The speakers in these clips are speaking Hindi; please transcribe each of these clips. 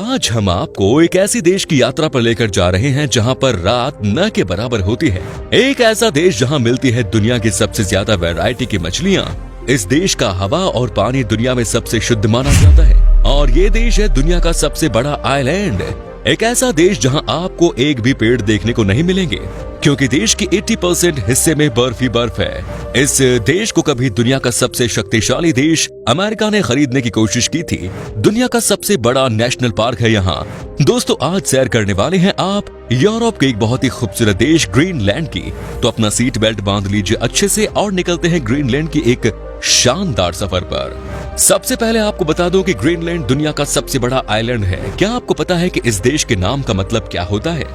आज हम आपको एक ऐसी देश की यात्रा पर लेकर जा रहे हैं जहां पर रात न के बराबर होती है। एक ऐसा देश जहां मिलती है दुनिया की सबसे ज्यादा वैरायटी की मछलियां। इस देश का हवा और पानी दुनिया में सबसे शुद्ध माना जाता है और ये देश है दुनिया का सबसे बड़ा आइलैंड। एक ऐसा देश जहां आपको एक भी पेड़ देखने को नहीं मिलेंगे क्योंकि देश की 80% हिस्से में बर्फ ही बर्फ है। इस देश को कभी दुनिया का सबसे शक्तिशाली देश अमेरिका ने खरीदने की कोशिश की थी। दुनिया का सबसे बड़ा नेशनल पार्क है यहाँ। दोस्तों, आज सैर करने वाले हैं आप यूरोप के एक बहुत ही खूबसूरत देश ग्रीनलैंड की। तो अपना सीट बेल्ट बांध लीजिए अच्छे से और निकलते हैं ग्रीनलैंड की एक शानदार सफर पर। सबसे पहले आपको बता दूं कि ग्रीनलैंड दुनिया का सबसे बड़ा आइलैंड है। क्या आपको पता है कि इस देश के नाम का मतलब क्या होता है?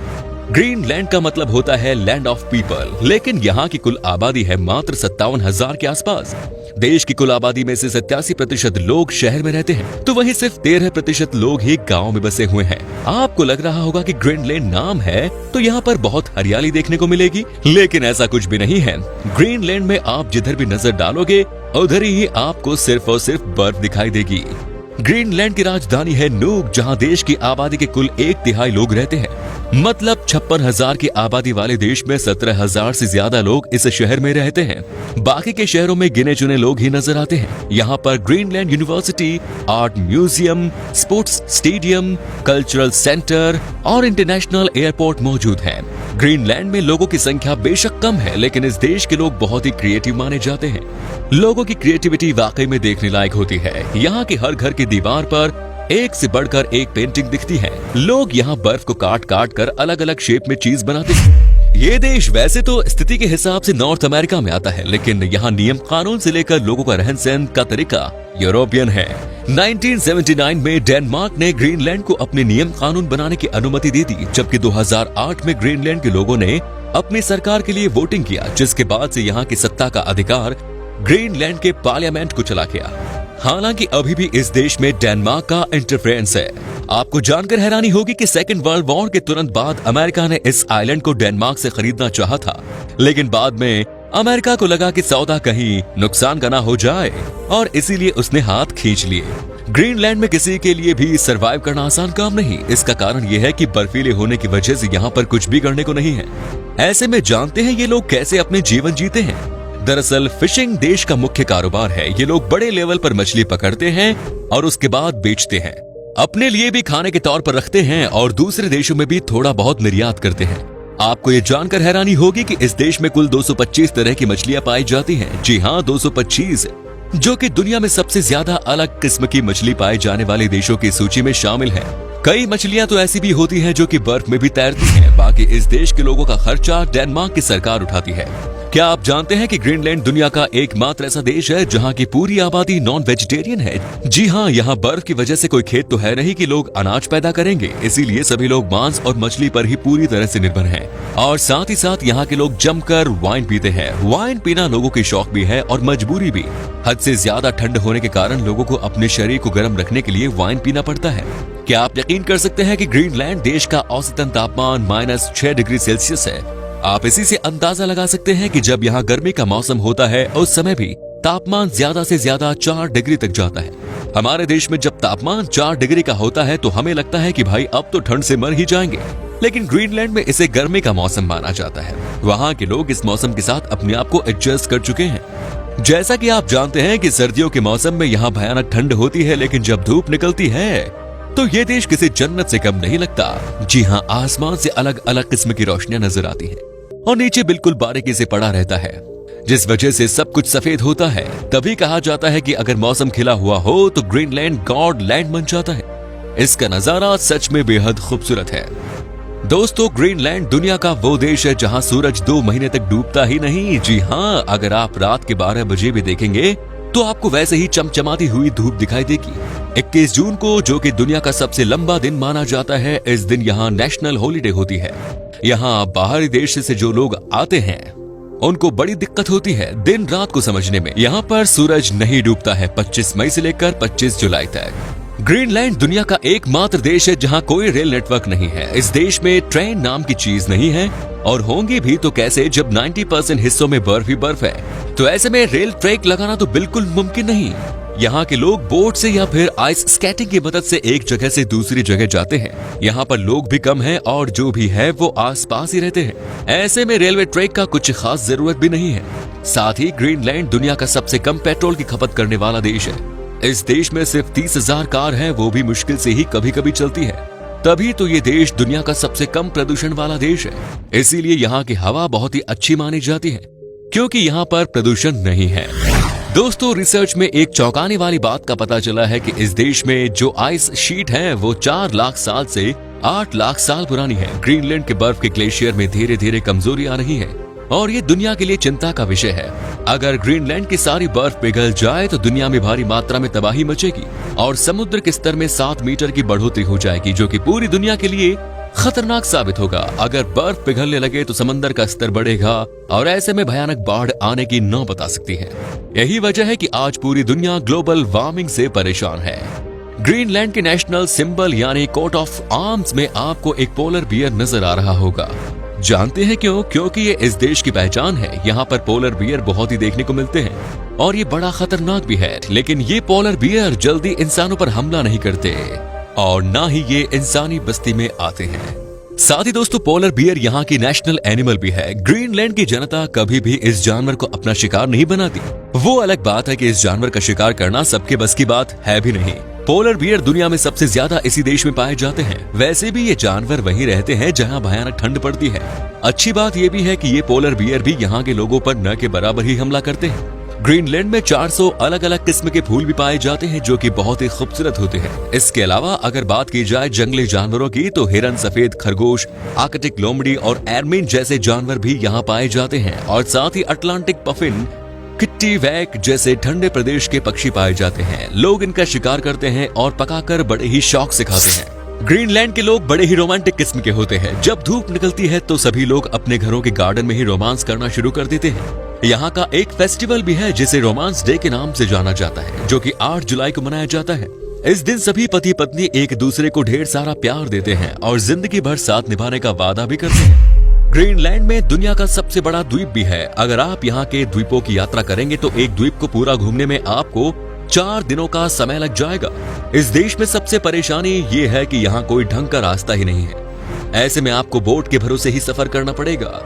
ग्रीनलैंड का मतलब होता है लैंड ऑफ पीपल, लेकिन यहाँ की कुल आबादी है मात्र 57,000 के आसपास। देश की कुल आबादी में से 87% लोग शहर में रहते हैं, तो वहीं सिर्फ 13% लोग ही गांव में बसे हुए हैं। आपको लग रहा होगा कि ग्रीनलैंड नाम है तो यहाँ पर बहुत हरियाली देखने को मिलेगी, लेकिन ऐसा कुछ भी नहीं है। ग्रीनलैंड में आप जिधर भी नजर डालोगे उधर ही आपको सिर्फ और सिर्फ बर्फ दिखाई देगी। ग्रीनलैंड की राजधानी है नूक, जहां देश की आबादी के कुल 1/3 लोग रहते हैं। मतलब 56,000 की आबादी वाले देश में 17,000 से ज्यादा लोग इस शहर में रहते हैं। बाकी के शहरों में गिने चुने लोग ही नजर आते हैं। यहाँ पर Greenland university, art museum, sports stadium, cultural centre और इंटरनेशनल एयरपोर्ट मौजूद है। ग्रीनलैंड में लोगों की संख्या बेशक कम है, लेकिन इस देश के लोग बहुत ही क्रिएटिव माने जाते हैं। लोगों की क्रिएटिविटी वाकई में देखने लायक होती है। यहाँ की हर घर की दीवार पर एक से बढ़कर एक पेंटिंग दिखती है। लोग यहाँ बर्फ को काट काट कर अलग अलग शेप में चीज बनाते हैं। ये देश वैसे तो स्थिति के हिसाब से नॉर्थ अमेरिका में आता है, लेकिन यहाँ नियम कानून से लेकर लोगों का रहन सहन का तरीका यूरोपियन है। 1979 में डेनमार्क ने ग्रीनलैंड को अपने नियम कानून बनाने की अनुमति दे दी, जबकि 2008 में ग्रीनलैंड के लोगों ने अपनी सरकार के लिए वोटिंग किया, जिसके बाद से यहाँ की सत्ता का अधिकार ग्रीनलैंड के पार्लियामेंट को चला गया। हालांकि अभी भी इस देश में डेनमार्क का इंटरफेरेंस है। आपको जानकर हैरानी होगी कि सेकेंड वर्ल्ड वॉर के तुरंत बाद अमेरिका ने इस आइलैंड को डेनमार्क से खरीदना चाहा था, लेकिन बाद में अमेरिका को लगा कि सौदा कहीं नुकसान का ना हो जाए और इसीलिए उसने हाथ खींच लिए। ग्रीनलैंड में किसी के लिए भी सरवाइव करना आसान काम नहीं। इसका कारण यह है कि बर्फीले होने की वजह से यहाँ पर कुछ भी करने को नहीं है। ऐसे में जानते हैं ये लोग कैसे अपने जीवन जीते हैं। दरअसल फिशिंग देश का मुख्य कारोबार है। ये लोग बड़े लेवल पर मछली पकड़ते हैं और उसके बाद बेचते हैं, अपने लिए भी खाने के तौर पर रखते हैं और दूसरे देशों में भी थोड़ा बहुत निर्यात करते हैं। आपको ये जानकर हैरानी होगी कि इस देश में कुल 225 तरह की मछलियां पाई जाती हैं। जी हाँ, 225, जो कि दुनिया में सबसे ज्यादा अलग किस्म की मछली पाए जाने वाले देशों की सूची में शामिल है। कई मछलियां तो ऐसी भी होती हैं जो कि बर्फ में भी तैरती हैं। बाकी इस देश के लोगों का खर्चा डेनमार्क की सरकार उठाती है। क्या आप जानते हैं कि ग्रीनलैंड दुनिया का एकमात्र ऐसा देश है जहां की पूरी आबादी नॉन वेजिटेरियन है? जी हाँ, यहाँ बर्फ की वजह से कोई खेत तो है नहीं कि लोग अनाज पैदा करेंगे, इसीलिए सभी लोग मांस और मछली पर ही पूरी तरह से निर्भर हैं। और साथ ही साथ यहाँ के लोग जमकर वाइन पीते हैं। वाइन पीना लोगों की शौक भी है और मजबूरी भी। हद से ज्यादा ठंड होने के कारण लोगों को अपने शरीर को गर्म रखने के लिए वाइन पीना पड़ता है। क्या आप यकीन कर सकते हैं कि ग्रीनलैंड देश का औसतन तापमान -6 डिग्री सेल्सियस है? आप इसी से अंदाजा लगा सकते हैं कि जब यहाँ गर्मी का मौसम होता है उस समय भी तापमान ज्यादा से ज्यादा 4 डिग्री तक जाता है। हमारे देश में जब तापमान 4 डिग्री का होता है तो हमें लगता है कि भाई अब तो ठंड से मर ही जाएंगे, लेकिन ग्रीनलैंड में इसे गर्मी का मौसम माना जाता है। वहाँ के लोग इस मौसम के साथ अपने आप को एडजस्ट कर चुके हैं। जैसा कि आप जानते हैं कि सर्दियों के मौसम में यहाँ भयानक ठंड होती है, लेकिन जब धूप निकलती है तो ये देश किसी जन्नत से कम नहीं लगता। जी हाँ, आसमान से अलग अलग किस्म की रोशनियां नजर आती हैं और नीचे बिल्कुल बारीकी से पड़ा रहता है, जिस वजह से सब कुछ सफेद होता है। तभी कहा जाता है कि अगर मौसम खिला हुआ हो तो ग्रीनलैंड गॉड लैंड बन जाता है। इसका नजारा सच में बेहद खूबसूरत है। दोस्तों, ग्रीनलैंड दुनिया का वो देश है जहां सूरज 2 महीने तक डूबता ही नहीं। जी हाँ, अगर आप रात के 12 बजे भी देखेंगे तो आपको वैसे ही चमचमाती हुई धूप दिखाई देगी। 21 जून को, जो कि दुनिया का सबसे लंबा दिन माना जाता है, इस दिन यहाँ नेशनल हॉलिडे होती है। यहाँ बाहरी देश से जो लोग आते हैं उनको बड़ी दिक्कत होती है दिन रात को समझने में। यहाँ पर सूरज नहीं डूबता है 25 मई से लेकर 25 जुलाई तक। ग्रीनलैंड दुनिया का एकमात्र देश है जहाँ कोई रेल नेटवर्क नहीं है। इस देश में ट्रेन नाम की चीज नहीं है और होंगी भी तो कैसे जब 90% हिस्सों में बर्फ ही बर्फ है। तो ऐसे में रेल ट्रैक लगाना तो बिल्कुल मुमकिन नहीं। यहाँ के लोग बोट से या फिर आइस स्केटिंग की मदद से एक जगह से दूसरी जगह जाते हैं। यहाँ पर लोग भी कम हैं और जो भी है वो आसपास ही रहते हैं। ऐसे में रेलवे ट्रैक का कुछ खास जरूरत भी नहीं है। साथ ही ग्रीनलैंड दुनिया का सबसे कम पेट्रोल की खपत करने वाला देश है। इस देश में सिर्फ 30,000 कार है, वो भी मुश्किल से ही कभी कभी चलती है। तभी तो ये देश दुनिया का सबसे कम प्रदूषण वाला देश है। इसीलिए यहाँ की हवा बहुत ही अच्छी मानी जाती है, क्योंकि यहाँ पर प्रदूषण नहीं है। दोस्तों, रिसर्च में एक चौंकाने वाली बात का पता चला है कि इस देश में जो आइस शीट है वो 4 लाख साल से 8 लाख साल पुरानी है। ग्रीनलैंड के बर्फ के ग्लेशियर में धीरे धीरे कमजोरी आ रही है और ये दुनिया के लिए चिंता का विषय है। अगर ग्रीनलैंड की सारी बर्फ पिघल जाए तो दुनिया में भारी मात्रा में तबाही मचेगी और समुद्र के स्तर में 7 मीटर की बढ़ोतरी हो जाएगी, जो कि पूरी दुनिया के लिए खतरनाक साबित होगा। अगर बर्फ पिघलने लगे तो समंदर का स्तर बढ़ेगा और ऐसे में भयानक बाढ़ आने की नौबत आ सकती है। यही वजह है कि आज पूरी दुनिया ग्लोबल वार्मिंग से परेशान है। ग्रीनलैंड के नेशनल सिंबल यानी कोट ऑफ आर्म्स में आपको एक पोलर बियर नजर आ रहा होगा। जानते हैं क्यों? क्योंकि ये इस देश की पहचान है। यहाँ पर पोलर बियर बहुत ही देखने को मिलते हैं और ये बड़ा खतरनाक भी है। लेकिन ये पोलर बियर जल्दी इंसानों पर हमला नहीं करते और ना ही ये इंसानी बस्ती में आते हैं। साथ ही दोस्तों, पोलर बियर यहाँ की नेशनल एनिमल भी है। ग्रीनलैंड की जनता कभी भी इस जानवर को अपना शिकार नहीं बनाती। वो अलग बात है कि इस जानवर का शिकार करना सबके बस की बात है भी नहीं। पोलर बियर दुनिया में सबसे ज्यादा इसी देश में पाए जाते हैं। वैसे भी ये जानवर वहीं रहते हैं जहाँ भयानक ठंड पड़ती है। अच्छी बात ये भी है कि ये पोलर बियर भी यहाँ के लोगों पर न के बराबर ही हमला करते हैं। ग्रीनलैंड में 400 अलग अलग किस्म के फूल भी पाए जाते हैं, जो कि बहुत ही खूबसूरत होते हैं। इसके अलावा अगर बात की जाए जंगली जानवरों की तो हिरन, सफेद खरगोश, आर्कटिक लोमड़ी और एरमिन जैसे जानवर भी यहाँ पाए जाते हैं। और साथ ही अटलांटिक पफिन, किट्टीवैक जैसे ठंडे प्रदेश के पक्षी पाए जाते हैं। लोग इनका शिकार करते हैं और पकाकर बड़े ही शौक से खाते हैं। ग्रीनलैंड के लोग बड़े ही रोमांटिक किस्म के होते हैं। जब धूप निकलती है तो सभी लोग अपने घरों के गार्डन में ही रोमांस करना शुरू कर देते हैं। यहाँ का एक फेस्टिवल भी है जिसे रोमांस डे के नाम से जाना जाता है, जो कि 8 जुलाई को मनाया जाता है। इस दिन सभी पति पत्नी एक दूसरे को ढेर सारा प्यार देते हैं और जिंदगी भर साथ निभाने का वादा भी करते हैं। ग्रीनलैंड में दुनिया का सबसे बड़ा द्वीप भी है। अगर आप यहाँ के द्वीपों की यात्रा करेंगे तो एक द्वीप को पूरा घूमने में आपको 4 दिनों का समय लग जाएगा। इस देश में सबसे परेशानी ये है कि यहाँ कोई ढंग का रास्ता ही नहीं है। ऐसे में आपको बोट के भरोसे ही सफर करना पड़ेगा।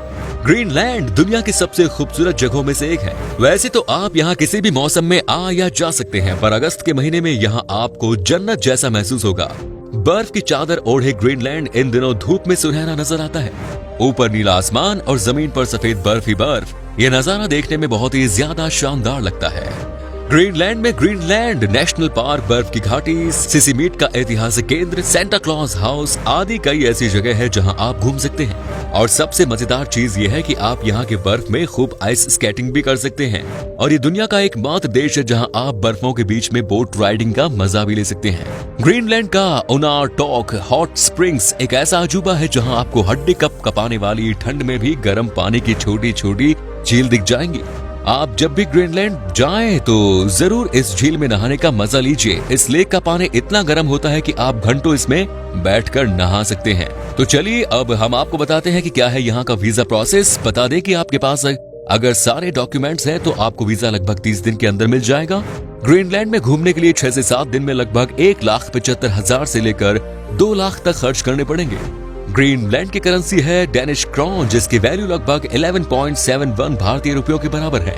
ग्रीनलैंड दुनिया की सबसे खूबसूरत जगहों में से एक है। वैसे तो आप यहाँ किसी भी मौसम में आ या जा सकते हैं, पर अगस्त के महीने में यहाँ आपको जन्नत जैसा महसूस होगा। बर्फ की चादर ओढ़े ग्रीनलैंड इन दिनों धूप में सुनहरा नजर आता है। ऊपर नीला आसमान और जमीन पर सफेद बर्फ ही बर्फ। ये नजारा देखने में बहुत ही ज्यादा शानदार लगता है। ग्रीनलैंड में ग्रीनलैंड नेशनल पार्क, बर्फ की घाटी, सिसिमीट का ऐतिहासिक केंद्र, सेंटा क्लॉज हाउस आदि कई ऐसी जगह है जहां आप घूम सकते हैं। और सबसे मजेदार चीज ये है कि आप यहाँ के बर्फ में खूब आइस स्केटिंग भी कर सकते हैं। और ये दुनिया का एकमात्र देश है जहां आप बर्फों के बीच में बोट राइडिंग का मजा भी ले सकते हैं। ग्रीनलैंड का उनारटॉक हॉट स्प्रिंग्स एक ऐसा अजूबा है जहाँ आपको हड्डी कपाने वाली ठंड में भी गर्म पानी की छोटी छोटी झील दिख जाएंगी। आप जब भी ग्रीनलैंड जाएं तो जरूर इस झील में नहाने का मजा लीजिए। इस लेक का पानी इतना गर्म होता है कि आप घंटों इसमें बैठकर नहा सकते हैं। तो चलिए अब हम आपको बताते हैं कि क्या है यहाँ का वीजा प्रोसेस। बता दें कि आपके पास अगर सारे डॉक्यूमेंट्स हैं तो आपको वीजा लगभग 30 दिन के अंदर मिल जाएगा। ग्रीनलैंड में घूमने के लिए 6 से 7 दिन में लगभग 1,75,000 से लेकर 2 लाख तक खर्च करने पड़ेंगे। ग्रीनलैंड की करेंसी है डेनिश क्रोन, जिसकी वैल्यू लगभग 11.71 भारतीय रुपयों के बराबर है।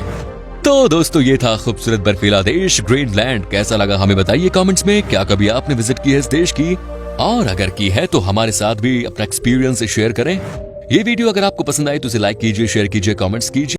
तो दोस्तों, ये था खूबसूरत बर्फीला देश ग्रीनलैंड। कैसा लगा हमें बताइए कमेंट्स में। क्या कभी आपने विजिट की है इस देश की? और अगर की है तो हमारे साथ भी अपना एक्सपीरियंस शेयर करें। ये वीडियो अगर आपको पसंद आई तो इसे लाइक कीजिए, शेयर कीजिए, कमेंट्स कीजिए।